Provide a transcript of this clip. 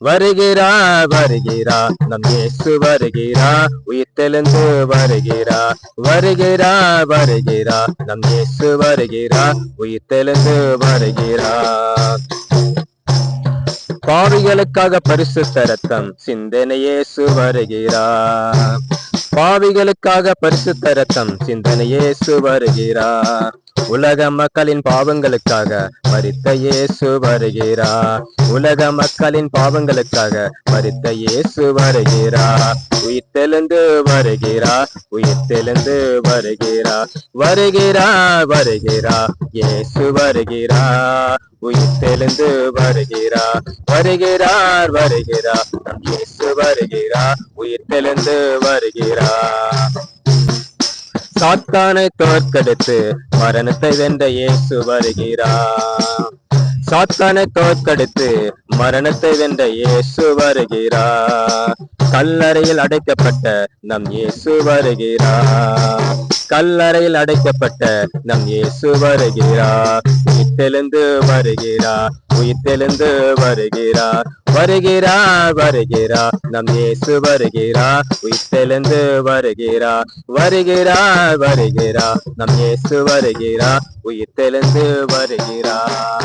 வருகிறார் வருகிறார் நம் இயேசு வருகிறார், உயிர்த்தெழுந்து வருகிறார். வருகிறார் வருகிறார் நம் இயேசு வருகிறார், உயிர்த்தெழுந்து வருகிறார். பாவிகளுக்காக பரிசுத்த இரத்தம் சிந்தின இயேசு வருகிறார். பாவிகளுக்காக பரிசுத்த இரத்தம் சிந்தின இயேசு வருகிறார். உலக மக்களின் பாவங்களுக்காக மரித்த இயேசு வருகிறார். உலக மக்களின் பாவங்களுக்காக மரித்த இயேசு வருகிறார். உயிர்த்தெழுந்து வருகிறார், உயிர்த்தெழுந்து வருகிறார். வருகிறார் வருகிறார் இயேசு வருகிறார், உயிர்த்தெழுந்து வருகிறார். வருகிறார் வருகிறார் நம் இயேசு வருகிறார், உயிர்த்தெழுந்து வருகிறார். சாத்தானை தோற்கடித்து மரணத்தை வென்ற இயேசு வருகிறார். சாத்தானை தோற்கடித்து மரணத்தை வென்ற இயேசு வருகிறார். கல்லறையில் அடைக்கப்பட்ட நம் இயேசு வருகிறார். கல்லறையில் அடைக்கப்பட்ட நம் இயேசு வருகிறார். உயிர்த்தெழுந்து வருகிறார், உயிர்த்தெழுந்து வருகிறார். வருகிறார் வருகிறார் நம் இயேசு வருகிறார், உயிர்த்தெழுந்து வருகிறார். வருகிறார் வருகிறார் நம் இயேசு வருகிறார், உயிர்த்தெழுந்து வருகிறார்.